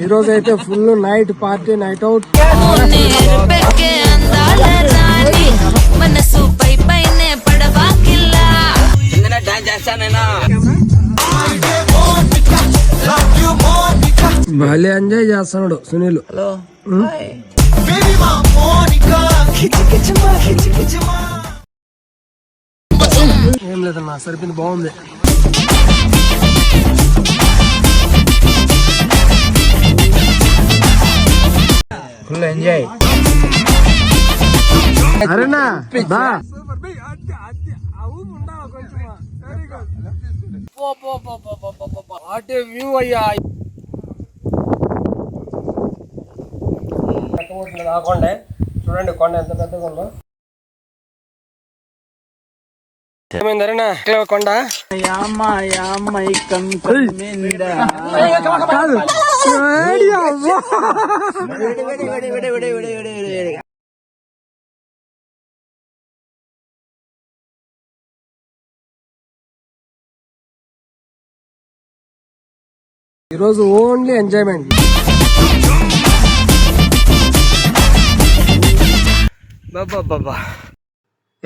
ఈరోజు అయితే full night party, night out. భలే ఎంజాయ్ చేస్తున్నాడు సునీల్. ఏం లేదన్నా, సరిపోయింది, బాగుంది. Full enjoy. అరేనా బా వ్యూ అయ్యా. కాకుండా చూడండి కొండ ఎంత పెద్దగా ఉందో. ఏమైందరేనా కొండ ఈరోజు ఓన్లీ ఎంజాయ్మెంట్. బాబా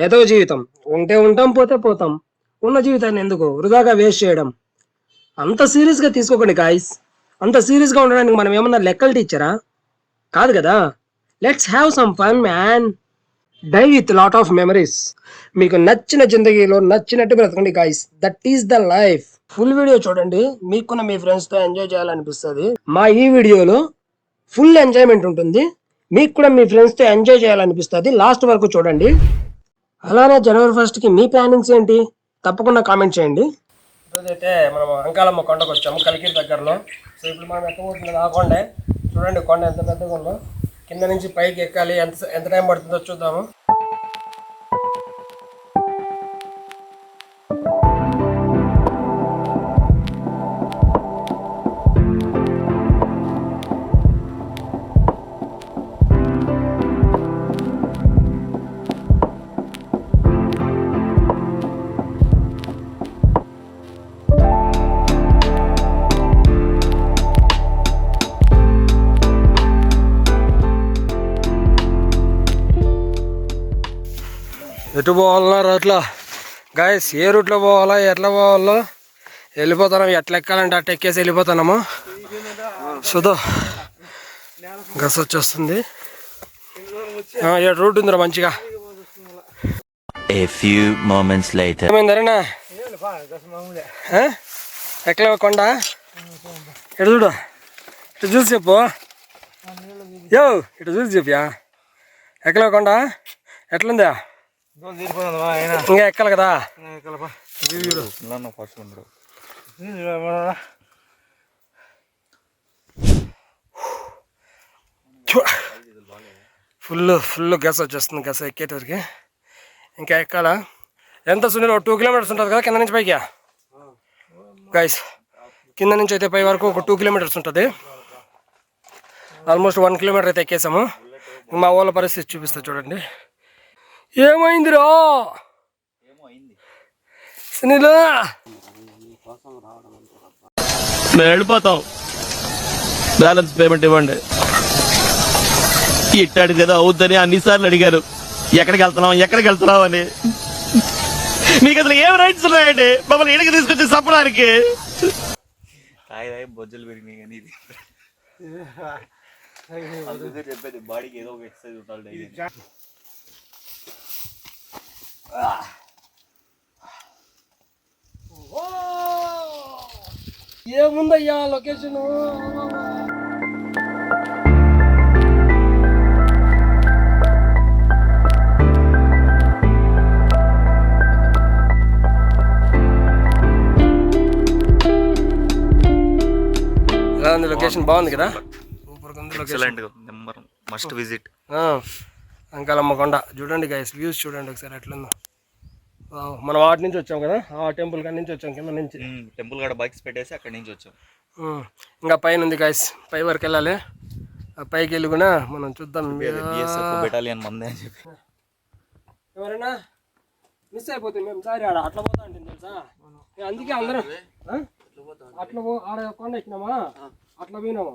ఏదో జీవితం ఉంటే ఉంటాం, పోతే పోతాం. ఉన్న జీవితాన్ని ఎందుకు వృధాగా వేస్ట్ చేయడం? అంత సీరియస్ గా తీసుకోకండి గాయ్స్. అంత సీరియస్ గా ఉండడానికి మనం ఏమన్నా లెక్కలు టీచరా? కాదు కదా. Let's have some fun man. Die with lot of memories. మీకు నచ్చిన జిందగీలో నచ్చినట్టు బ్రతకండి guys. That is the life. Full video చూడండి, మీకున్న మీ ఫ్రెండ్స్ తో ఎంజాయ్ చేయాలనిపిస్తుంది. మా ఈ వీడియోలో ఫుల్ ఎంజాయ్మెంట్ ఉంటుంది, మీకు కూడా మీ ఫ్రెండ్స్ తో ఎంజాయ్ చేయాలనిపిస్తుంది. లాస్ట్ వరకు చూడండి. అలానే జనవరి 1 కి మీ ప్లానింగ్స్ ఏంటి? తప్పకుండా కామెంట్ చేయండి. ఈరోజైతే మనం అంకాలమ్మ కొండకు వచ్చాము, కలికిరి దగ్గరలో. సో ఇప్పుడు మనం ఎక్కబోతుంది కాకుండా చూడండి కొండ ఎంత పెద్దగా ఉందో. కింద నుంచి పైకి ఎక్కాలి, ఎంత టైం పడుతుందో చూద్దాము. ఎటు పోవాలన్నా రూట్లో గాయస్, ఏ రూట్లో పోవాలా, ఎట్లా పోవాలో వెళ్ళిపోతున్నాము. ఎట్లా ఎక్కాలంటే అట్లా ఎక్కేసి వెళ్ళిపోతున్నాము. చూదో గస్ వచ్చేస్తుంది. రూట్ ఉందిరా మంచిగా. ఏమైందరేనా ఎట్లా కొండ? ఇటు చూడు, ఇటు చూసి చెప్పు. ఇటు చూసి చెప్పా ఎక్కలేవు కొండ ఎట్లుందా? ఇంకా ఎక్కాలి కదా. ఫుల్ గస వచ్చేస్తుంది. గస ఎక్కేటరికి ఇంకా ఎక్కాలా. ఎంత సునీల్ 2 కిలోమీటర్స్ ఉంటుంది కదా కింద నుంచి పైకి గైస్. కింద నుంచి అయితే పై వరకు ఒక 2 కిలోమీటర్స్ ఉంటుంది. ఆల్మోస్ట్ 1 కిలోమీటర్ అయితే ఎక్కేసాము. మా ఊళ్ళ పరిస్థితి చూపిస్తా చూడండి. ఏమైందిరా సునీల్? మేము వెళ్ళిపోతాం, బ్యాలెన్స్ పేమెంట్ ఇవ్వండి. ఇట్టాడు కదా అవుద్దని అన్నిసార్లు అడిగారు, ఎక్కడికి వెళ్తున్నాం అని. మీకు అసలు ఏం రైట్స్ ఉన్నాయండి మమ్మల్ని ఇడికి తీసుకొచ్చి చంపడానికి? బొజ్జలు పెరిగినాయి కానీ ఇది చెప్పేది బాడీకి ఏదో ఒక ఎక్సర్సైజ్ ఉండాలి. ఏముందయ్యా లొకేషన్? లొకేషన్ బాగుంది కదా, సూపర్గా ఉంది location. Number must visit Ankalamma కొండ. చూడండి గైస్, వ్యూస్ చూడండి ఒకసారి ఎట్లుందో. మనం వాటి నుంచి వచ్చాం కదా, ఆ టెంపుల్ కాడి నుంచి వచ్చాం, కింద నుంచి టెంపుల్ కాడ బైక్స్ పెట్టేసి అక్కడి నుంచి వచ్చాం. ఇంకా పైన ఉంది గైస్, పై వరకు వెళ్ళాలి. ఆ పైకి వెళ్ళి కూడా మనం చూద్దాం. బెటాలియన్ మందే అని చెప్పి ఎవరైనా మిస్ అయిపోతుంది. మేము సారి ఆడ అట్లా పోతా అంటే తెలుసా, అందుకే అందరం అట్లా ఆడ కొండ ఎక్కినామా, అట్లా పోయినాము.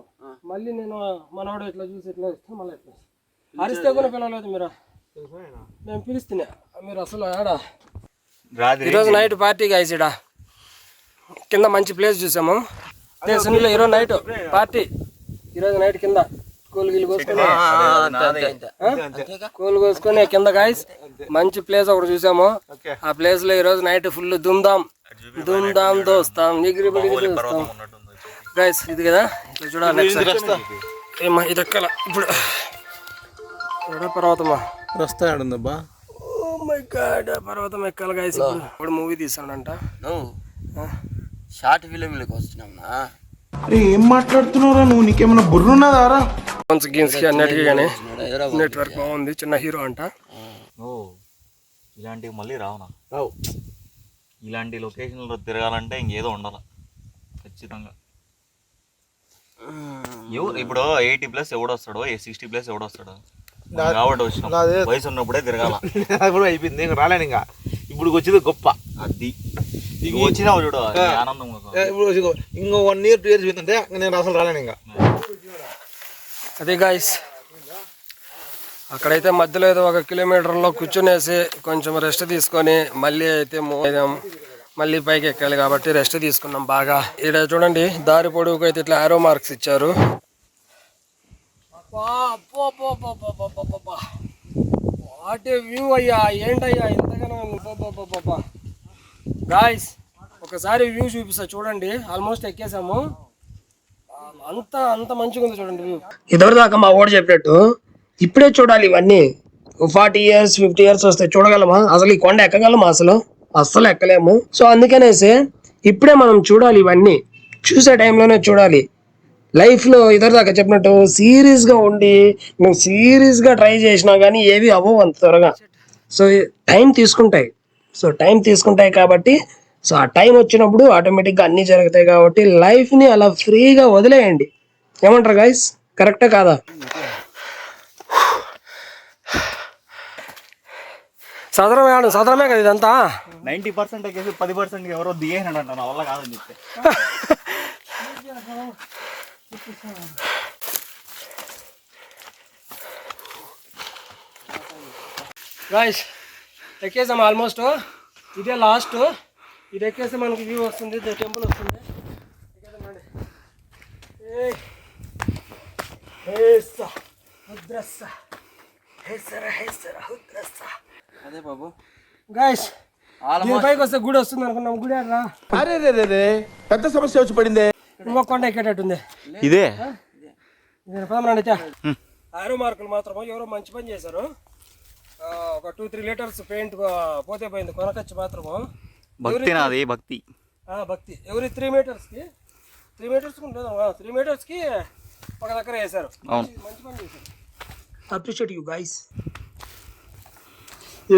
మళ్ళీ నేను మనవాడు ఇట్లా చూసి ఇట్లా ఇస్తే మళ్ళీ ఇట్లా అరిస్తే కూడా పిలవలేదు మీరు. మేము పిలుస్తున్నా మీరు అసలు ఆడ. ఈరోజు నైట్ పార్టీ గైస్. ఇడ కింద మంచి ప్లేస్ చూసాము. సునీల్ ఈరోజు నైట్ పార్టీ. ఈరోజు నైట్ కింద కూలు కోసుకొని కింద గైస్ మంచి ప్లేస్ ఒకటి చూసాము. ఆ ప్లేస్ లో ఈరోజు నైట్ ఫుల్ దుమ్దాం దోస్తాం ఎగిరిబడి దోస్తాం గైస్. ఇది కదా ఇట్లా చూడాలి. ఇది ఎక్కల ఇప్పుడు పర్వతమా వస్తాడుందబ్బా. ఓ మై గాడ్ పర్వతం ఎక్కాలి గైస్. ఇప్పుడు మూవీ తీసాడంట. షార్ట్ ఫిలింలకు వస్తున్నామా? అరే ఏం మాట్లాడుతున్నారా నువ్వు? నీకేమైనా బుర్రున్నదారా? గేమ్స్కి అన్నిటికీ కానీ నెట్వర్క్ బాగుంది. చిన్న హీరో అంట. ఇలాంటివి మళ్ళీ రావునా? రావు. ఇలాంటి లొకేషన్లో తిరగాలంటే ఇంకేదో ఉండాలి ఖచ్చితంగా. ఇప్పుడు 80+ ఎవడొస్తాడో 60+ ఎవడొస్తాడు కాబట్టి వచ్చిన వయసు ఉన్నప్పుడే తిరగాల. కూడా అయిపోయింది, ఇంకా రాలేను. ఇంకా ఇప్పుడు వచ్చేది గొప్ప. అది వచ్చినావు చూడు ఆనందం. ఇప్పుడు ఇంకో 1 year 2 years పోతుంటే నేను అసలు రాలేను ఇంకా. అదే గాయస్ అక్కడైతే మధ్యలో ఏదో 1 కిలోమీటర్లో కూర్చునేసి కొంచెం రెస్ట్ తీసుకొని మళ్ళీ అయితే మళ్ళీ పైకి ఎక్కాలి కాబట్టి రెస్ట్ తీసుకున్నాం బాగా. ఇక్కడ చూడండి దారి పొడవుకు అయితే ఇట్లా ఆరో మార్క్స్ ఇచ్చారు. వాట్ ఏ వ్యూ అయ్యా, ఏంటయ్యా ఇంతగానో గాయస్. ఒకసారి వ్యూ చూపిస్తా చూడండి. ఆల్మోస్ట్ ఎక్కేసాము. అంత మంచిగా ఉంది చూడండి వ్యూ. ఇదివరకు దాకా మా ఓడి చెప్పినట్టు ఇప్పుడే చూడాలి ఇవన్నీ. 40 years 50 years వస్తే చూడగలమా? అసలు ఈ కొండ ఎక్కగలమా? అస్సలు ఎక్కలేము. సో అందుకనేసి ఇప్పుడే మనం చూడాలి. ఇవన్నీ చూసే టైంలోనే చూడాలి. లైఫ్లో ఇద్దరు దాకా చెప్పినట్టు సీరియస్గా ఉండి నువ్వు సీరియస్గా ట్రై చేసినా కానీ ఏవి అవ్వవు అంత త్వరగా. సో టైం తీసుకుంటాయి కాబట్టి సో ఆ టైం వచ్చినప్పుడు ఆటోమేటిక్గా అన్నీ జరుగుతాయి కాబట్టి లైఫ్ని అలా ఫ్రీగా వదిలేయండి. ఏమంటారు గైస్? కరెక్టే కాదా? సదరమే కదా ఇదంతా. 90% ఎక్కేసి 10% ఎవరో దిగేసినాడంట. నా వల్ల కాదని చెప్తే గాయ్స్ ఎక్కేసాం ఆల్మోస్ట్. ఇదే లాస్ట్. ఇది ఎక్కేస్తే మనకి వ్యూ వస్తుంది, టెంపుల్ వస్తుంది. అదే బాబు గాయ్స్ పైకి వస్తే గుడి వస్తుంది అనుకున్నాం. గుడి రా. అరే పెద్ద సమస్య వచ్చి పడిందే. ఇంకొక కొండ ఎక్కేటట్టుంది. ఇదే పదమరండి. ఆరో మార్కులు మాత్రము ఎవరో మంచి పని చేశారు. ఒక 2-3 లీటర్స్ పెయింట్ పోతే పోయింది. కొనకొచ్చి మాత్రము భక్తి నాది భక్తి. ఎవరి 3 మీటర్స్కి 3 మీటర్స్కి ఒక దగ్గర వేశారు. మంచి పని చేశారు. Appreciate you guys.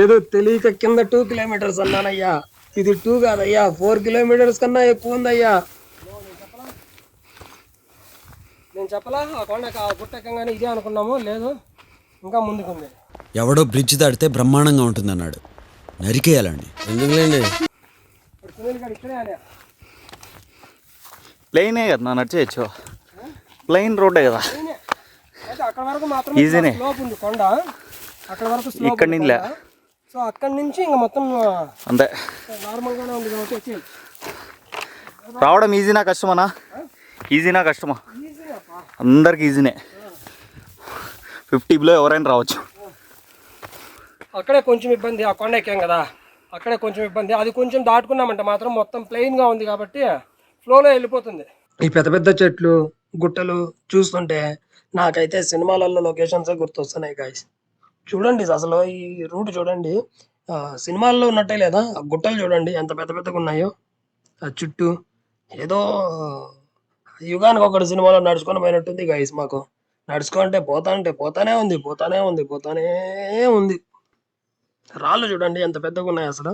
ఏదో తెలియక కింద 2 kilometers అన్నానయ్యా. ఇది 2 కాదయ్యా, 4 kilometers కన్నా ఎక్కువ ఉందయ్యా. నేను చెప్పలా ఆ కొండ గుట్టెక్కగానే ఇదే అనుకున్నాము. లేదు ఇంకా ముందుకుంది. ఎవడో బ్రిడ్జ్ దాటితే బ్రహ్మాండంగా ఉంటుంది అన్నాడు. నరికేయాలండి. ఎందుకులేండి? ప్లెయినే కదా నా నడిచేయచ్చు. ప్లెయిన్ రోడ్డే కదా. అక్కడ వరకు మాత్రం ఈజీనే. స్లోప్ ఉంది కొండ. అక్కడ వరకు స్లోప్. ఇక్కడ నుంచి సో అక్కడ నుంచి ఇంకా మొత్తం అంతే నార్మల్గానే ఉంది కాబట్టి వచ్చేది. రావడం ఈజీనా కష్టమనా? ఈజీనా కష్టమా? అందరికి ఈజీనే. 50 below ఎవరైనా రావచ్చు. అక్కడే కొంచెం ఇబ్బంది. ఆ కొండ ఎక్కాం కదా, అక్కడే కొంచెం ఇబ్బంది. అది కొంచెం దాటుకున్నామంటే మాత్రం మొత్తం ప్లెయిన్గా ఉంది కాబట్టి ఫ్లోలో వెళ్ళిపోతుంది. ఈ పెద్ద పెద్ద చెట్లు గుట్టలు చూస్తుంటే నాకైతే సినిమాలలో లొకేషన్స్ గుర్తొస్తున్నాయి గాయ్స్. చూడండి అసలు ఈ రూట్ చూడండి. సినిమాల్లో ఉన్నట్టే లేదా? ఆ గుట్టలు చూడండి ఎంత పెద్ద పెద్దగా ఉన్నాయో. ఆ చుట్టూ ఏదో యుగానికి ఒకటి సినిమాలో నడుచుకొని పోయినట్టుంది గైస్. మాకు నడుచుకుంటే పోతానే ఉంది. రాళ్ళు చూడండి ఎంత పెద్దగా ఉన్నాయి అసలు.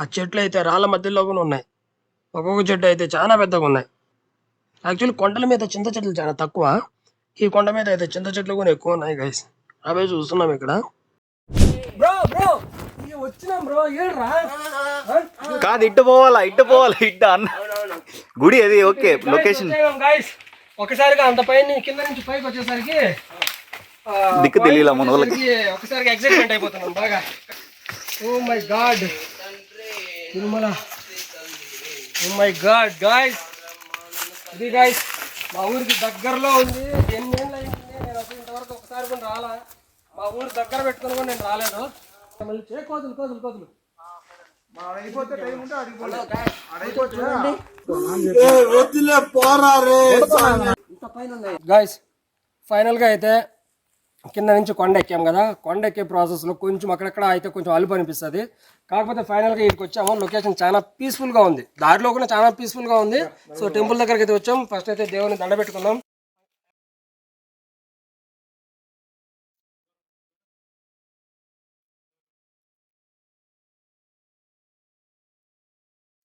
ఆ చెట్లు అయితే రాళ్ళ మధ్యలో కూడా ఉన్నాయి. ఒక్కొక్క చెట్టు అయితే చాలా పెద్దగా ఉన్నాయి. యాక్చువల్లీ కొండల మీద చింత చెట్లు చాలా తక్కువ. ఈ కొండ మీద అయితే చింత చెట్లు కూడా ఎక్కువ ఉన్నాయి గైస్. అవే చూస్తున్నాం ఇక్కడ. కాదు ఇట్టు పోవాలా ఇట్టు అన్న గుడి అది. ఓకే లొకేషన్ ఒకసారిగా అంత పైన కింద నుంచి పైకి వచ్చేసరికి దిక్కు తెలియలే మన వాళ్ళకి. ఒకసారిగా ఎక్సైట్మెంట్ అయిపోతున్నాం బాగా. Oh my god Tirumala, oh my god guys, ఇది గాయ్స్ మా ఊరికి దగ్గరలో ఉంది. ఎన్నేళ్ళు అయింది నేను అసలు ఇంతవరకు ఒకసారి కూడా రాలా. మా ఊరు దగ్గర పెట్టుకుని కూడా నేను రాలేదు. మళ్ళీ కోతులు కోతులు కోతులు గాయ్స్. ఫైనల్గా అయితే కింద నుంచి కొండ ఎక్కాం కదా, కొండ ఎక్కే ప్రాసెస్లో కొంచెం అక్కడక్కడ అయితే కొంచెం అలుపు అనిపిస్తుంది. కాకపోతే ఫైనల్గా ఇక్కడికి వచ్చాము. లొకేషన్ చాలా పీస్ఫుల్గా ఉంది, దారిలో కూడా చాలా పీస్ఫుల్గా ఉంది. సో టెంపుల్ దగ్గరికి అయితే వచ్చాం. ఫస్ట్ అయితే దేవుని దండ పెట్టుకుందాం.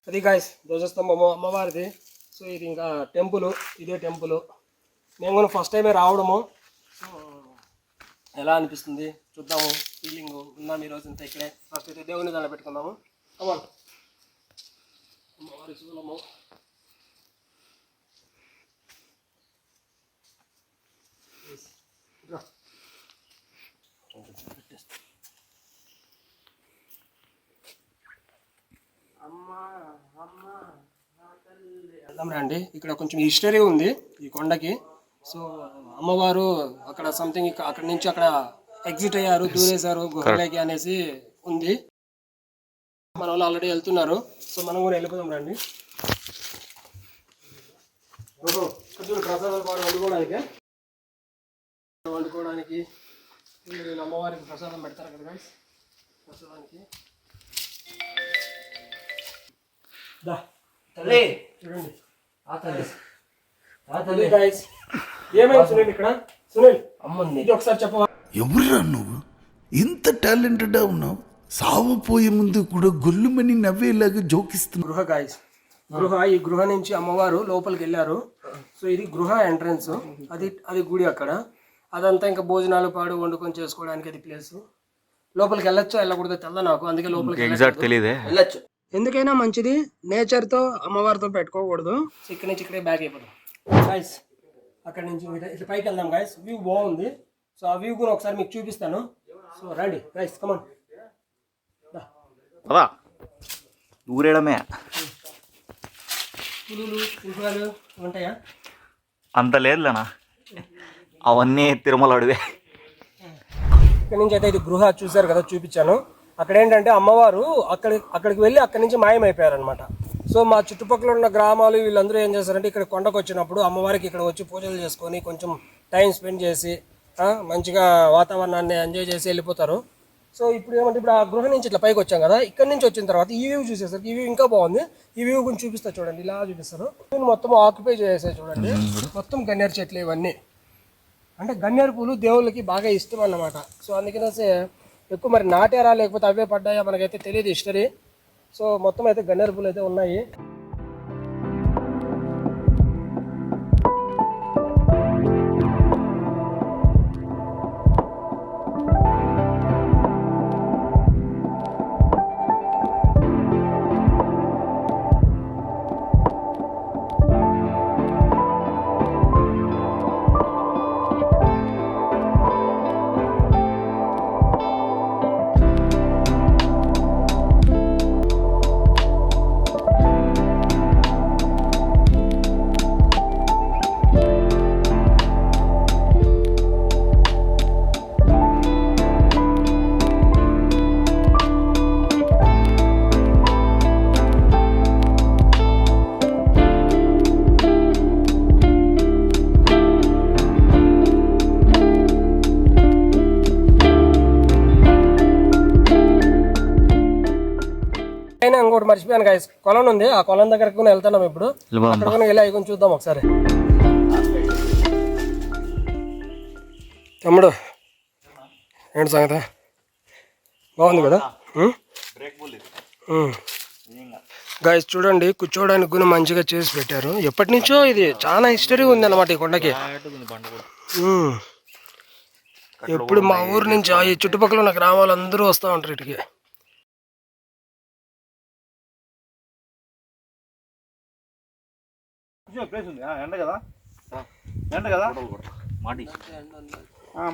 అది గాయస్ ధ్వజస్తంభము అమ్మవారిది. సో ఇది ఇంకా టెంపుల్, ఇదే టెంపుల్. మేము కూడా ఫస్ట్ టైమే రావడము. సో ఎలా అనిపిస్తుంది చూద్దాము, ఫీలింగ్ ఉన్నాం ఈరోజు ఇంత ఇక్కడే. ఫస్ట్ అయితే దేవుని దండ పెట్టుకుందాము. కమాన్, అమ్మవారి శూలము. వెళ్దాం రండి. ఇక్కడ కొంచెం హిస్టరీ ఉంది ఈ కొండకి. సో అమ్మవారు అక్కడ సంథింగ్ అక్కడ నుంచి అక్కడ ఎగ్జిట్ అయ్యారు, దూరేశారు గుహలోకి అనేసి ఉంది. మన వాళ్ళు ఆల్రెడీ వెళ్తున్నారు. సో మనం కూడా వెళ్ళిపోదాం రండి. ప్రసాదాలు పాడు వండుకోవడానికి వీళ్ళు అమ్మవారికి ప్రసాదం పెడతారు కదా guys. ప్రసాదానికి చూడండి guys. ఏమైంది సునీల్ ఇక్కడ? సునీల్ అమ్మంది ఒకసారి చెప్పవా? ఎవరురా నువ్వు? ఇంత టాలెంటెడ్ ఉన్నావు, సావపోయే ముందు కూడా గొల్లుమని నవ్వేలాగా జోకిస్తున్నావు. గృహ గాయస్, గృహ. ఈ గృహ నుంచి అమ్మవారు లోపలికి వెళ్ళారు. సో ఇది గృహ ఎంట్రన్స్, అది గుడి అక్కడ. అదంతా ఇంకా భోజనాలు పాడు వండుకొని చేసుకోవడానికి అది ప్లేస్. లోపలికి వెళ్ళొచ్చో వెళ్ళకూడదో తెల్ల నాకు, అందుకే లోపలికి ఎగ్జాక్ట్ తెలియదే. వెళ్ళొచ్చు. ఎందుకైనా మంచిది నేచర్తో అమ్మవారితో పెట్టుకోకూడదు. సో ఇక్కడ నుంచి ఇక్కడే బ్యాక్ అయిపోతాం గాయస్. అక్కడ నుంచి ఇట్లా పైకి వెళ్దాం గాయస్. వ్యూ బాగుంది. సో ఆ వ్యూ కూడా ఒకసారి మీకు చూపిస్తాను. సో రండి గాయస్, కమాన్. పదా దూరేయడమే. పులులు సింహాలు ఉంటాయా? అంత లేదులేనా, అవన్నీ తిరుమల అడివే. ఇక్కడ నుంచి అయితే ఇది గృహ చూసారు కదా, చూపించాను. అక్కడ ఏంటంటే అమ్మవారు అక్కడికి వెళ్ళి అక్కడి నుంచి మాయమైపోయారు అనమాట. సో మా చుట్టుపక్కల ఉన్న గ్రామాలు వీళ్ళందరూ ఏం చేస్తారంటే ఇక్కడ కొండకు వచ్చినప్పుడు అమ్మవారికి ఇక్కడ వచ్చి పూజలు చేసుకొని కొంచెం టైం స్పెండ్ చేసి మంచిగా వాతావరణాన్ని ఎంజాయ్ చేసి వెళ్ళిపోతారు. సో ఇప్పుడు ఏమంటే ఇప్పుడు ఆ గృహ నుంచి ఇట్లా పైకి వచ్చాం కదా, ఇక్కడ నుంచి వచ్చిన తర్వాత ఈ వ్యూ చూసేసరికి ఈ వ్యూ ఇంకా బాగుంది. ఈ వ్యూ గురించి చూపిస్తారు చూడండి, ఇలా చూపిస్తారు. మొత్తం ఆక్యుపై చేసేసారు చూడండి, మొత్తం గన్నేరు చెట్లు ఇవన్నీ. అంటే గన్నేరు పూలు దేవుళ్ళకి బాగా ఇష్టం అన్నమాట. సో అందుకనేసి ఎక్కువ మరి నాటారా లేకపోతే అవే పడ్డాయా మనకైతే తెలియదు హిస్టరీ. సో మొత్తం అయితే గన్నేరు పూలు అయితే ఉన్నాయి. ఇంకోటి మర్చిపోయాను గాయస్, కొలం ఉంది. ఆ కొలం దగ్గరకు కూడా వెళ్తున్నాం ఇప్పుడు. అక్కడ కూడా వెళ్ళి అవి చూద్దాం ఒకసారి. తమ్ముడు ఏంటి సంగతి? బాగుంది కదా గాయస్. చూడండి కూర్చోవడానికి కూడా మంచిగా చేసి పెట్టారు. ఎప్పటి నుంచో ఇది చాలా హిస్టరీ ఉంది అన్నమాట ఈ కొండకి. ఎప్పుడు మా ఊరు నుంచి ఈ చుట్టుపక్కల ఉన్న గ్రామాలు అందరూ వస్తూ ఉంటారు ఇటుకి. ఎండ కదా మాటి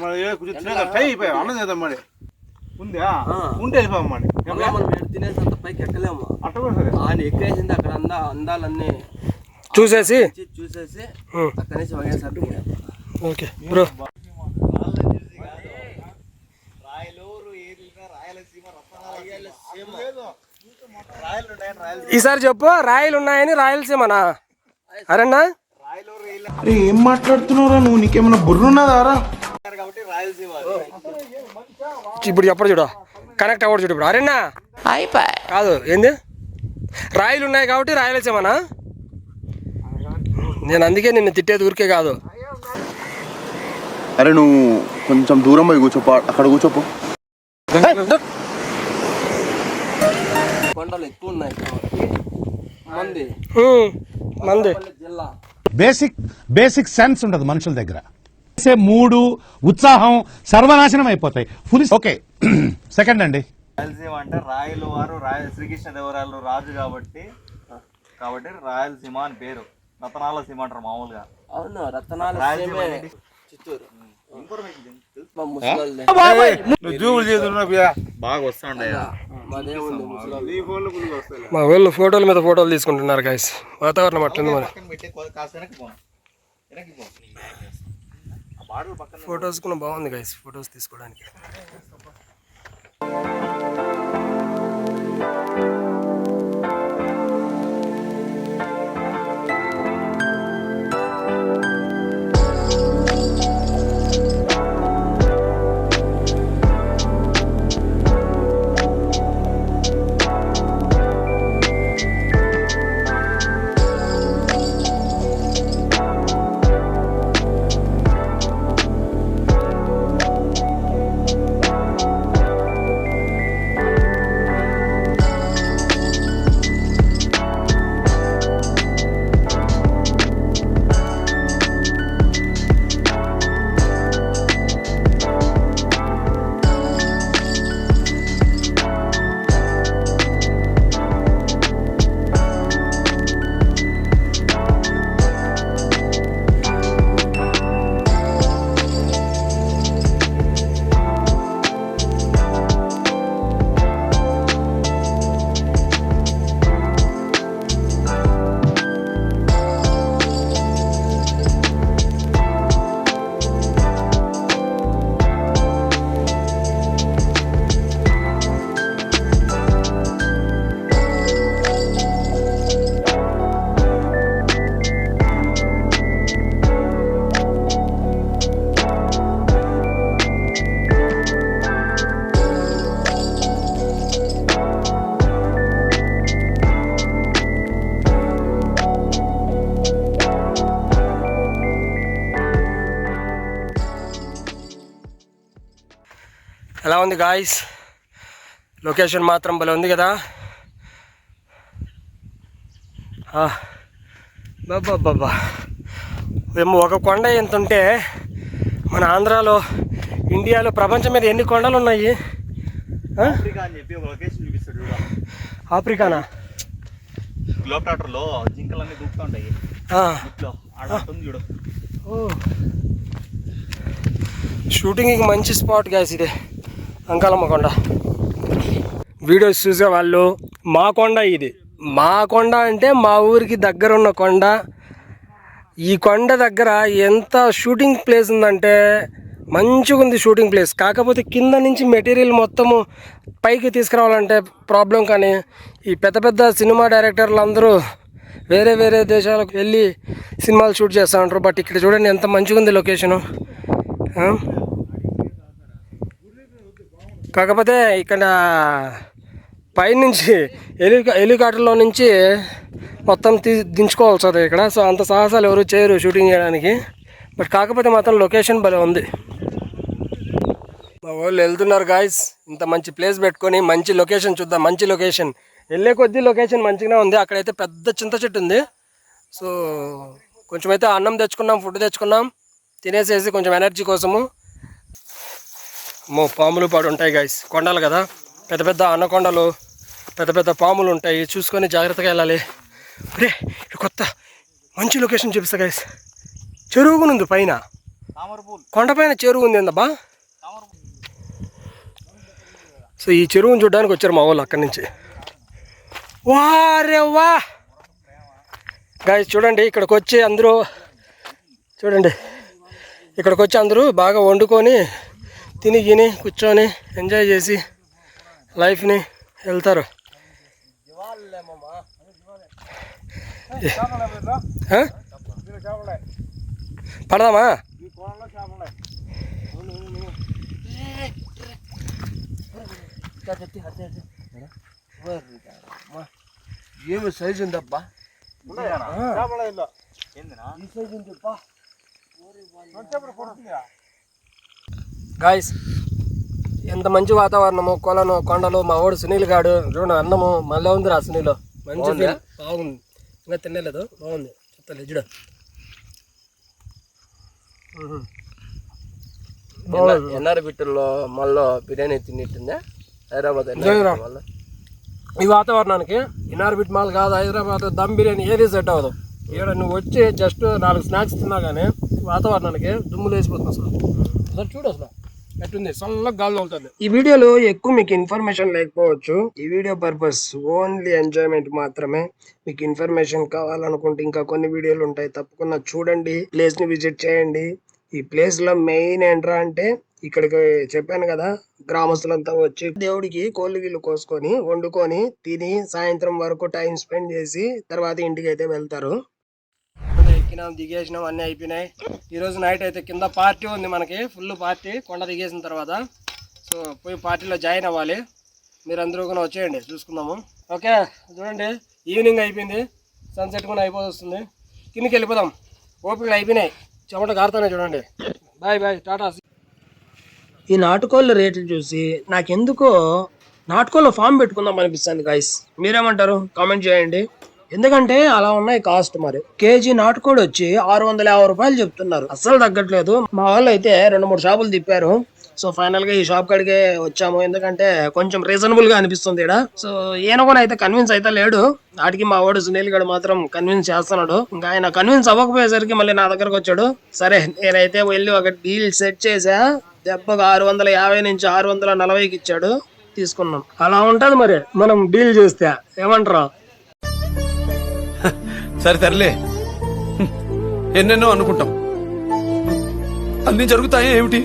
మరి కొంచెం టై అయిపోయా అన్నం చేద్దాం మరి ఉందా ఉంటే వెళ్ళిపోయాం మరి మనం తినేసి అంత పైకి ఎక్కలేము. అట్ట కూడా సరే ఆయన ఎక్కేసింది అక్కడ అందాలన్నీ చూసేసి చూసేసి అక్కడి నుంచి ఒకేసారి ఓకే బ్రో. ఈసారి చెప్పు, రాయలు ఉన్నాయని రాయలసీమనా? అరేనా అరే ఏం మాట్లాడుతున్నావురా నువ్వు? నీకేమన్నా బుర్రున్నదారా? ఇప్పుడు చెప్పడు చూడు, కనెక్ట్ అవ్వడు చూడు ఇప్పుడు. అరేనా కాదు ఏంది, రాయలు ఉన్నాయి కాబట్టి రాయలసీమనా? నేను అందుకే నిన్ను తిట్టేది ఊరికే కాదు. అరే నువ్వు కొంచెం దూరం పోయి కూర్చోపో, అక్కడ కూర్చోపో. కొండలు ఎక్కువ ఉన్నాయి మంది మంది జిల్లా. బేసిక్ సెన్స్ ఉండదు మనుషుల దగ్గర. మూడు ఉత్సాహం సర్వనాశనం అయిపోతాయి. ఓకే సెకండ్ అండి. రాయలసీమ అంటే రాయల వారు శ్రీకృష్ణదేవరాయలు రాజు కాబట్టి రాయలసీమ అని పేరు. రతనాల సీమ అంటారు మామూలుగా. అవును, రతనాల చిత్తూరు. బాగా వస్తుండే. మా వాళ్ళు ఫోటోల మీద ఫోటోలు తీసుకుంటున్నారు గైస్. వాతావరణం అట్లుంది మరి. ఫొటోస్ కూడా బాగుంది గైస్, ఫొటోస్ తీసుకోవడానికి. ఎలా ఉంది గాయస్? లొకేషన్ మాత్రం భలే ఉంది కదా. బాబా ఏమో ఒక కొండ ఎంత ఉంటే మన ఆంధ్రాలో, ఇండియాలో, ప్రపంచం మీద ఎన్ని కొండలు ఉన్నాయి? ఆఫ్రికా అని చెప్పి ఒక లొకేషన్ చూపిస్తాడు చూడ. ఆఫ్రికానా? గ్లోబ్ లో జింకలన్నీ దూకుతా ఉంటాయి. చూడు. షూటింగ్కి మంచి స్పాట్ గాయస్ ఇదే, అంకాలమ్మ కొండ. వీడియోస్ చూసే వాళ్ళు మా కొండ ఇది, మా కొండ అంటే మా ఊరికి దగ్గర ఉన్న కొండ. ఈ కొండ దగ్గర ఎంత షూటింగ్ ప్లేస్ ఉందంటే మంచిగా ఉంది షూటింగ్ ప్లేస్. కాకపోతే కింద నుంచి మెటీరియల్ మొత్తము పైకి తీసుకురావాలంటే ప్రాబ్లం. కానీ ఈ పెద్ద పెద్ద సినిమా డైరెక్టర్లు అందరూ వేరే వేరే దేశాలకు వెళ్ళి సినిమాలు షూట్ చేస్తూ ఉంటారు. బట్ ఇక్కడ చూడండి ఎంత మంచిగా ఉంది లొకేషను. కాకపోతే ఇక్కడ పైనుంచి హెలికాప్టర్లో నుంచి మొత్తం దించుకోవాల్సి వస్తుంది ఇక్కడ. సో అంత సాహసాలు ఎవరు చేయరు షూటింగ్ చేయడానికి. బట్ కాకపోతే మాత్రం లొకేషన్ భలే ఉంది. మా వాళ్ళు వెళ్తున్నారు గాయస్, ఇంత మంచి ప్లేస్ పెట్టుకొని మంచి లొకేషన్ చూద్దాం. మంచి లొకేషన్ వెళ్ళే కొద్దీ లొకేషన్ మంచిగానే ఉంది. అక్కడైతే పెద్ద చింత చెట్టు ఉంది. సో కొంచెం అయితే అన్నం తెచ్చుకున్నాం, ఫుడ్ తెచ్చుకున్నాం, తినేసేసి కొంచెం ఎనర్జీ కోసము. పాములు పాడు ఉంటాయి గాయస్, కొండలు కదా, పెద్ద పెద్ద అన్నకొండలు, పెద్ద పెద్ద పాములు ఉంటాయి. చూసుకొని జాగ్రత్తగా వెళ్ళాలి. అరే కొత్త మంచి లొకేషన్ చూపిస్తా గాయస్. చెరువు కూడా ఉంది పైన, కొండపైన చెరువు ఉంది ఏందబ్బా. సో ఈ చెరువుని చూడడానికి వచ్చారు మా వాళ్ళు అక్కడి నుంచి. వారే వా గాయ్స్, చూడండి ఇక్కడికి వచ్చి అందరూ చూడండి, ఇక్కడికి వచ్చి అందరూ బాగా వండుకొని తిని గిని కూర్చొని ఎంజాయ్ చేసి లైఫ్ని వెళ్తారు. పడదామా? ఏమి సైజు ఉందబ్బా. గాయస్, ఎంత మంచి వాతావరణము, కొలను కొండలు. మా వాడు సునీల్ గాడు చూడండి, అన్నము మళ్ళీ ఉంది రా సునీల్, మంచి ఫీల్. బాగుంది, ఇంకా తినలేదు, బాగుంది. చెప్తాను చూడ. ఎన్ఆర్ బిట్టుల్లో మళ్ళీ బిర్యానీ తిన్నట్టుందా హైదరాబాద్? ఈ వాతావరణానికి ఇనార్బిట్ మాల్ కాదు, హైదరాబాద్ దమ్ బిర్యానీ ఏది సెట్ అవ్వదు. ఇక్కడ నువ్వు వచ్చి జస్ట్ 4 స్నాక్స్ తిన్నా కానీ వాతావరణానికి దుమ్ములు వేసిపోతుంది. అసలు చూడు అసలు ఎట్టుంది, చల్లగా గాలి ఉంటుంది. ఈ వీడియోలో ఎక్కువ మీకు ఇన్ఫర్మేషన్ లేకపోవచ్చు. ఈ వీడియో పర్పస్ ఓన్లీ ఎంజాయ్మెంట్ మాత్రమే. మీకు ఇన్ఫర్మేషన్ కావాలనుకుంటే ఇంకా కొన్ని వీడియోలు ఉంటాయి, తప్పకుండా చూడండి, ప్లేస్ ని విజిట్ చేయండి. ఈ ప్లేస్ లో మెయిన్ ఏంట్రా అంటే, ఇక్కడికి చెప్పాను కదా, గ్రామస్తులంతా వచ్చి దేవుడికి కోళ్ళు గిళ్ళు కోసుకొని వండుకొని తిని సాయంత్రం వరకు టైం స్పెండ్ చేసి తర్వాత ఇంటికి అయితే వెళ్తారు. ఎక్కినాం, దిగేసినాం, అన్నీ అయిపోయినాయి. ఈరోజు నైట్ అయితే కింద పార్టీ ఉంది మనకి, ఫుల్ పార్టీ కొండ దిగేసిన తర్వాత. సో పోయి పార్టీలో జాయిన్ అవ్వాలి. మీరు అందరూ కూడా వచ్చేయండి, చూసుకుందాము. ఓకే, చూడండి ఈవినింగ్ అయిపోయింది, సన్సెట్ కూడా అయిపోతుంది. కిందకి వెళ్ళిపోదాం, ఓపికలు అయిపోయినాయి, చెమట కారుతానే. చూడండి, బాయ్ బాయ్, టాటా. ఈ నాటుకోళ్ళ రేట్లు చూసి నాకెందుకో నాటుకోళ్ళ ఫామ్ పెట్టుకుందాం అనిపిస్తుంది గాయస్. మీరేమంటారు? కామెంట్ చేయండి. ఎందుకంటే అలా ఉన్నాయి కాస్ట్. మరి కేజీ నాటుకోడి వచ్చి 650 రూపాయలు చెప్తున్నారు, అస్సలు తగ్గట్లేదు. మా వాళ్ళు అయితే 2-3 షాపులు తిప్పారు. సో ఫైనల్ గా ఈ షాప్ కాడికే వచ్చాము, ఎందుకంటే కొంచెం రీజనబుల్ గా అనిపిస్తుంది ఇక్కడ. సో ఈయన కూడా అయితే కన్విన్స్ అయితే లేడు, వాటికి మా వాడు సునీల్ గడు మాత్రం కన్విన్స్ చేస్తున్నాడు. ఇంకా ఆయన కన్విన్స్ అవ్వకపోయేసరికి మళ్ళీ నా దగ్గరకు వచ్చాడు. సరే నేనైతే వెళ్ళి ఒక డీల్ సెట్ చేసా, దెబ్బగా 650 నుంచి 640కి ఇచ్చాడు, తీసుకున్నాం. అలా ఉంటది మరి మనం డీల్ చేస్తే, ఏమంటారా? సరే తరలే, ఎన్నెన్నో అనుకుంటాం, అన్ని జరుగుతాయి ఏమిటి?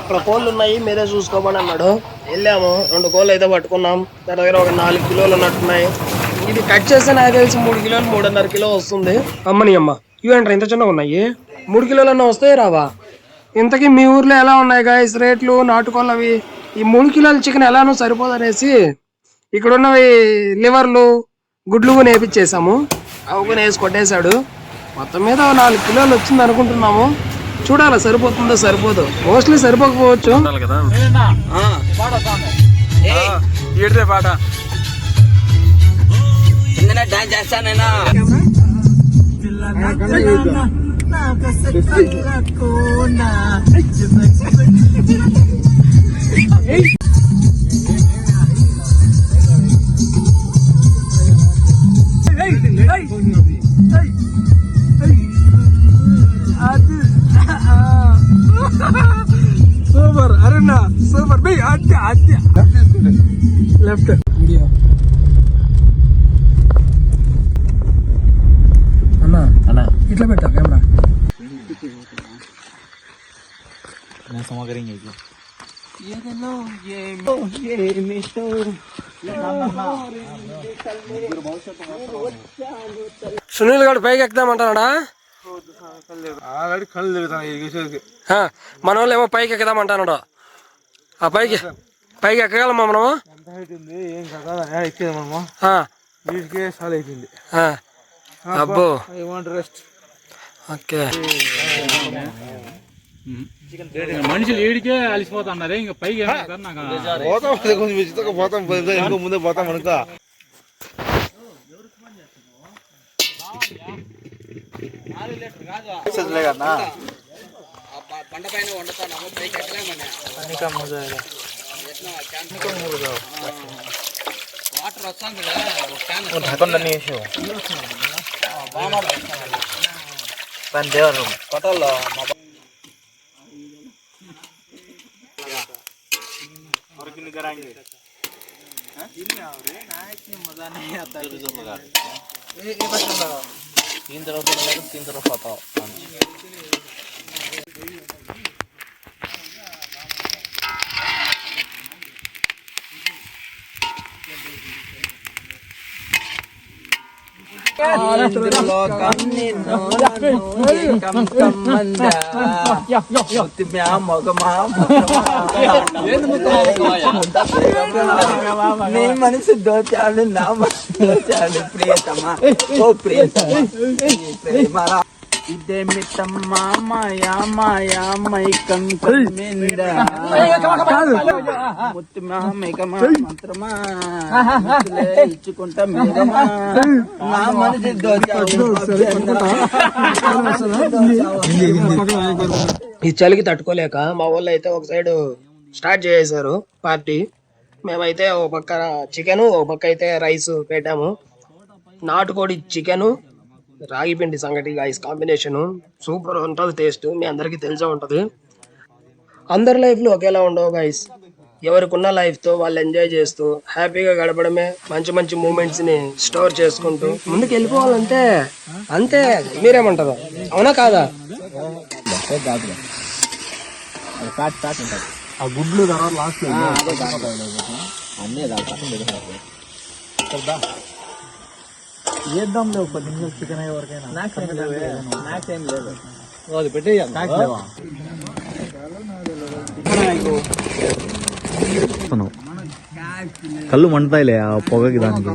ఇక్కడ కోళ్ళు ఉన్నాయి, మీరే చూసుకోమని అన్నాడు. వెళ్ళాము, 2 కోళ్ళు అయితే పట్టుకున్నాం. దాని దగ్గర ఒక 4 కిలోలు ఉన్నట్టున్నాయి. ఇది కట్ చేస్తే నాకు తెలిసి 3 కిలోలు 3.5 కిలో వస్తుంది. అమ్మని అమ్మ, ఇవేంటారు ఇంత చిన్నగా ఉన్నాయి? 3 కిలోలన్నా వస్తాయి రావా? ఇంతకీ మీ ఊర్లో ఎలా ఉన్నాయి గాయస్ రేట్లు నాటుకోళ్ళవి? ఈ 3 కిలోల చికెన్ ఎలానో సరిపోదనేసి ఇక్కడ ఉన్నవి లివర్లు గుడ్లు కూడా వేపించేసాము. అవి కూడా వేసి కొట్టేశాడు. మొత్తం మీద 4 కిలోలు వచ్చింది అనుకుంటున్నాము. చూడాలి సరిపోతుందో సరిపోదు, మోస్ట్లీ సరిపోకపోవచ్చు కదా. పాట super, arena super bye. Left అన్నా ఇట్లా పెట్టా కెమెరా. సునీల్ గారు పైకి ఎక్కుదామంటాడా? ఆల్రెడీ కళ్ళు తిరుగుతాను. మన వాళ్ళు ఏమో పైకి ఎక్కుదామంటాడు. ఆ పైకి ఎక్కగలమా మనము? ఎంత హైట్ ఉంది ఏం కదా, ఎక్కేది మనము వీటికే చాలా అయిపోయింది. అబ్బో, రెస్ట్. ఓకే, మనుషులు ఏడికే అలిసిపోతున్నారే, ఇంకా పైకి పోతాం ఇంకో ముందే పోతాం అనుకో. కొట్టాలో तीन तरफ आता మనసు దోచాడు నా మనసు దోచాడు ప్రియతమా ఓ ప్రియతమా ఇదే మిత్తమ్మా మాయా మాయా మైకం ముత్తు మేకమా మంత్రమా ఇచ్చుకుంటా మేఘమా నా మనసు దోచాడు. ఈ చలికి తట్టుకోలేక మా వాళ్ళు అయితే ఒక సైడ్ స్టార్ట్ చేసేసారు పార్టీ. మేమైతే ఒక పక్క చికెన్, ఒక పక్క అయితే రైస్ పెట్టాము. నాటుకోడి చికెన్, రాగి పిండి సంగటి గాయస్ కాంబినేషన్ సూపర్ ఉంటుంది. టేస్ట్ మీ అందరికీ తెలిసే ఉంటుంది. అందరి లైఫ్లో ఒకేలా ఉండవు గాయస్. ఎవరికున్న లైఫ్తో వాళ్ళు ఎంజాయ్ చేస్తూ హ్యాపీగా గడపడమే, మంచి మంచి మూమెంట్స్ని స్టోర్ చేసుకుంటూ ముందుకు వెళ్ళిపోవాలంటే అంతే. మీరేమంటారు, అవునా కాదా? ఆ గుడ్లు తర్వాత లాస్ట్ చేద్దాం లేవు 10 నిమిషాలు చికెన్ అయ్యే వరకైనా. స్నాక్స్ ఏం లేదు, అది పెట్టేయాలి. కళ్ళు మంటాయిలే ఆ పొగకి దానికి.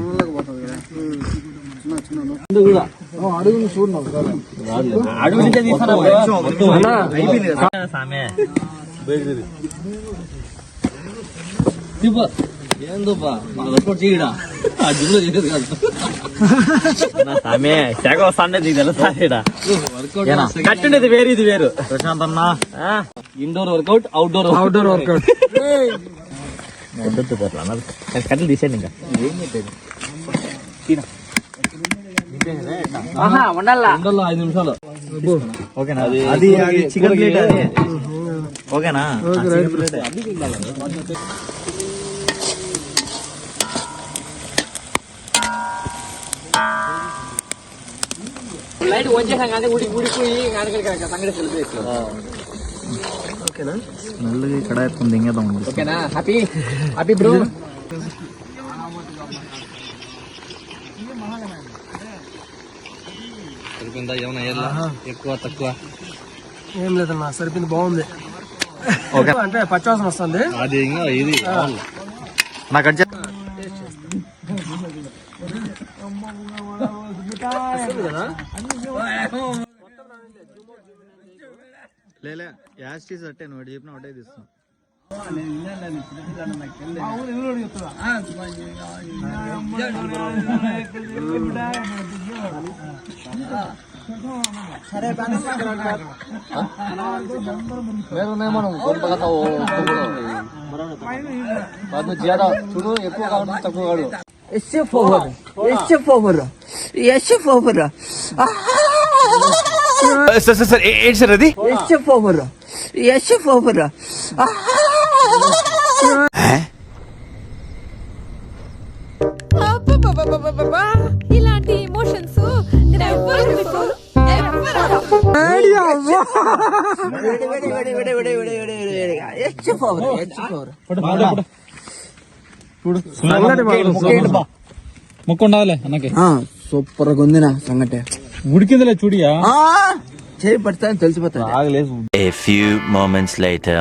అడుగుని చూడు ఏందోపా వర్కౌట్ చేయడా ఆ జిమ్ లో చేసేది కాదు ఆమె తెగ వస్తాండే నీకు తెలుసా? కట్టుండేది వేరు, ఇది వేరు. ప్రశాంత్ అన్న ఇండోర్ వర్కౌట్, అవుట్డోర్ వర్కౌట్. కట్టలు తీసేయండి ఇంకా. ఉండాలా 5 నిమిషాలు. ఓకేనా? అది చికెన్ ప్లేట్ అది. ఓకేనా? లైట్ వచ్చేసాం కానీ ఊడిపోయి సంగతి తెలిపేసి. ఓకేనా? మెల్లగా ఇక్కడ దింగేద్దాం. ఓకేనా? Happy happy bro. సరిపోయిందా? ఏమన్నా ఎక్కువ తక్కువ ఏం లేదన్నా, సరిపోయింది, బాగుంది. అంటే పచ్చివాసన వస్తుంది. అది ఇంకా ఇది నాకు లేలే యాస్టీస్ అట్టే నువ్వు చెప్పిన ఒకటే తీస్తాను. చూడు ఎక్కువ కావాలి తక్కువ కాదు. సార్ ఏంటి సార్ అది? ఇలాంటి ఎమోషన్స్ మొక్కుండాలే అన్నకి. సూపర్ గా ఉంది నా సంగటి. ఉడికిందిలే చూడియా, చేయి పడతాను తెలిసిపోతాను. A few moments later.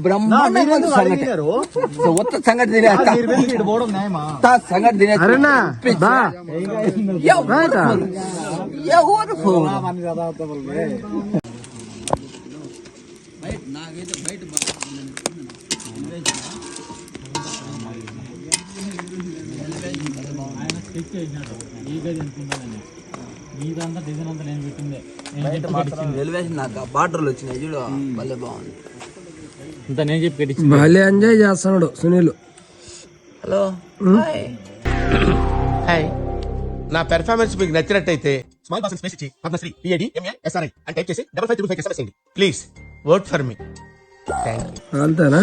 బ్రహ్మాండంగా సంగటి ఒత్త సంగటి తినేస్తా సంగటి తినేస్తా. ఎవరు ఫోన్ ఎలివేషన్ నాకు బార్డర్లు వచ్చినాయి చూడు, భలే బాగుంది. ఇంత నేను చెప్పి భలే ఎంజాయ్ చేస్తున్నాడు సునీల్. హాయ్, నా పెర్ఫార్మెన్స్ మీకు నచ్చినట్టయితే స్మాల్ బాక్స్ స్పేస్ ఇచ్చి పద్మశ్రీ పిఏడి ఎంఏ ఎస్ఆర్ఐ అని టైప్ చేసి 5555 SMS చేయండి. Please work for me. అంతేనా?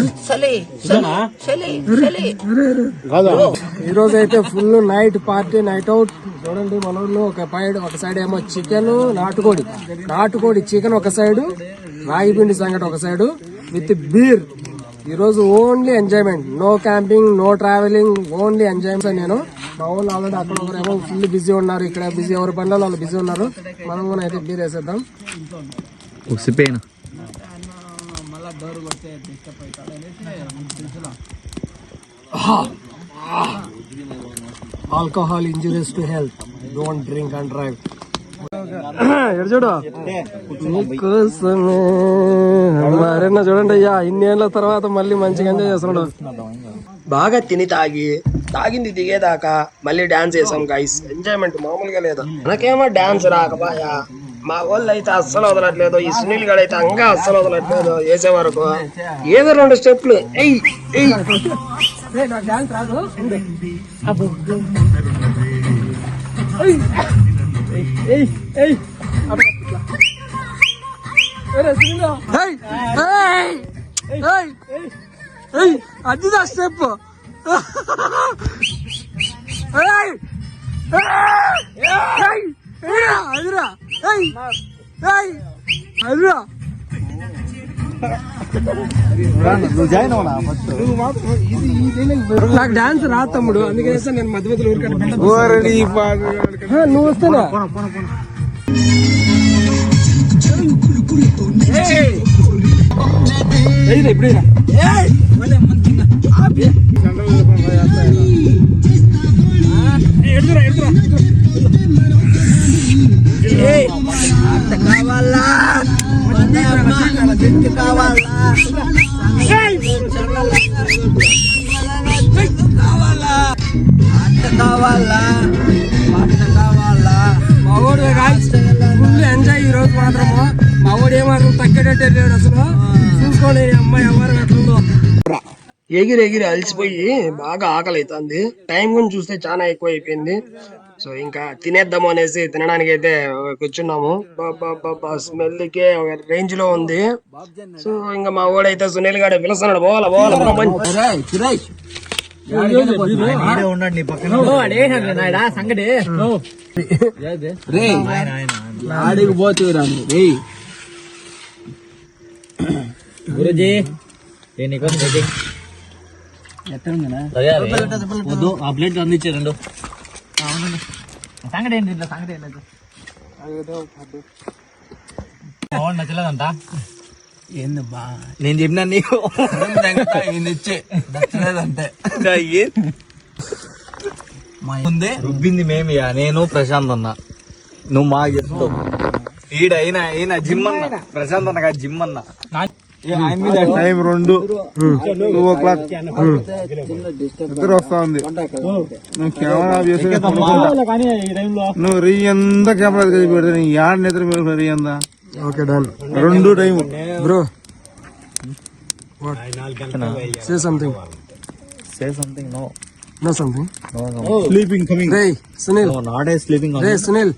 ఈ రోజు అయితే full night party, night out. చూడండి మన ఊళ్ళో ఒక సైడ్ ఏమో చికెన్, నాటుకోడి చికెన్ ఒక సైడ్, రాగి పిండి సంగటి ఒక సైడ్ విత్ బీర్. ఈ రోజు only enjoyment, no camping, no travelling, only enjoyment. నేను మా ఊళ్ళో ఆల్రెడీ అక్కడ ఒకరేమో ఫుల్ బిజీ ఉన్నారు, ఇక్కడ బిజీ, ఎవరి పనిలో వాళ్ళు బిజీ ఉన్నారు. మనం కూడా అయితే బీర్ వేసేద్దాం. Alcohol injuries to health, don't drink and drive. చూడు మరన్నా చూడండి అయ్యా, ఇన్నేళ్ల తర్వాత మళ్ళీ మంచిగా ఎంజాయ్ చేస్తున్నాడు. బాగా తిని తాగింది దిగేదాకా మళ్ళీ డాన్స్ చేసాం గైస్. ఎంజాయ్మెంట్ మామూలుగా లేదు. మనకేమో డాన్స్ రాకపాయా, మా వాళ్ళు అయితే అస్సలు వదలట్లేదు. ఈ సునీల్ గడ అయితే అంగా అస్సలు వదలట్లేదు. వేసే వరకు ఏదో 2 స్టెప్లు డాన్స్ రాదు. అదిదా స్టెప్. నాకు డాన్స్ రా తమ్ముడు, అందుకే నేను మధ్య మధ్యలో నువ్వు వస్తానా? ఎప్పుడైనా ఫుల్ ఎంజాయ్. ఈ రోజు మాత్రము మా వాడు ఏమాత్రం తగ్గేటట్టే లేడు అసలు. చూసుకోండి అమ్మాయి ఎవరు ఎట్లుందో. ఎగిరి అలసిపోయి బాగా ఆకలి అవుతుంది. టైం గురించి చూస్తే చాలా ఎక్కువ అయిపోయింది. సో ఇంకా తినేద్దాము అనేసి తినడానికి అయితే కూర్చున్నాము. స్మెల్ కే ఒక రేంజ్ లో ఉంది. సో ఇంకా మా వాడైతే సునీల్ గారు పిలుస్తున్నాడు, ఉండండి పక్కన సంగటి ఆడికి పోతురా గురుజీ. ఆ ప్లేట్ అందించే 2 సంగటి ఏంటి ఇట్లా సంగటి ఏంటి నచ్చలేదంట. ఏంది బా నేను చెప్పినా నీకు ఇచ్చే నచ్చలేదంటే ముందే రుబ్బింది మేమియా, నేను ప్రశాంత్ అన్న. నువ్వు మాకు చెప్తావు ఈయన జిమ్ అన్న, ప్రశాంత్ అన్న కాదు జిమ్ అన్న. టైం 2 నిద్ర వస్తా ఉంది. నువ్వు కెమెరా నువ్వు రీయంత కెమెరా పెడతా, నీ యాడ నిద్ర రీయందా. Okay done. 2 time bro. Say something. No something. Sleeping coming. Hey, Sunil. No, not a sleeping on. Hey, Sunil.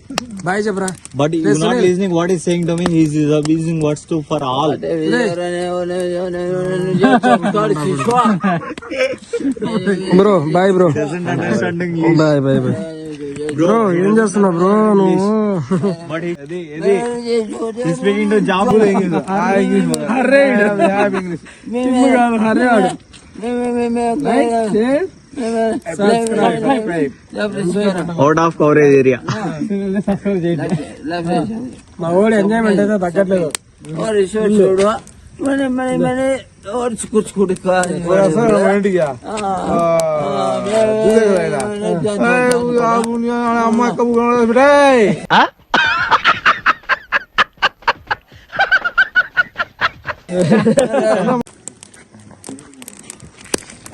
Bye, Jabra. But you're not listening what he's saying to me. He's abusing words to for all. Bro, bye bro. Doesn't understanding. Bye. Bro, ఏం చేస్తున్నావు bro నువ్వు? But he's speaking to Jabu English. హర్రే హర్రే ఆడు. Out of coverage area. మా వాడు enjoyment అయితే తగ్గట్లేదు.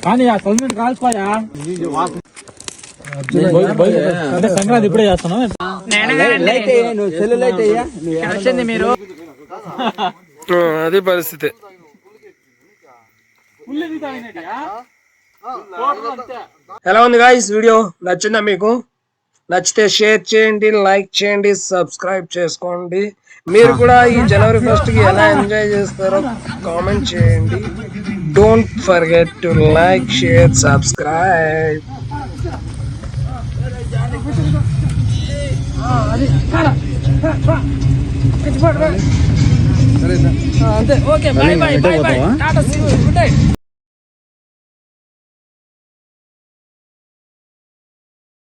కానీ ఆ సొల్మెంట్ కాల్సిపోయా సంక్రాంతి ఇప్పుడే చేస్తాను. మీరు అది పరిస్థితి. ఎలా ఉంది గాయ్స్ వీడియో? నచ్చిందా మీకు? నచ్చితే షేర్ చేయండి, లైక్ చేయండి, సబ్స్క్రైబ్ చేసుకోండి. మీరు కూడా ఈ జనవరి 1st కి ఎలా ఎంజాయ్ చేస్తారో కామెంట్ చేయండి. Don't forget to like, share, subscribe. అంతే. Okay, bye bye bye bye. Tata, see you, good night.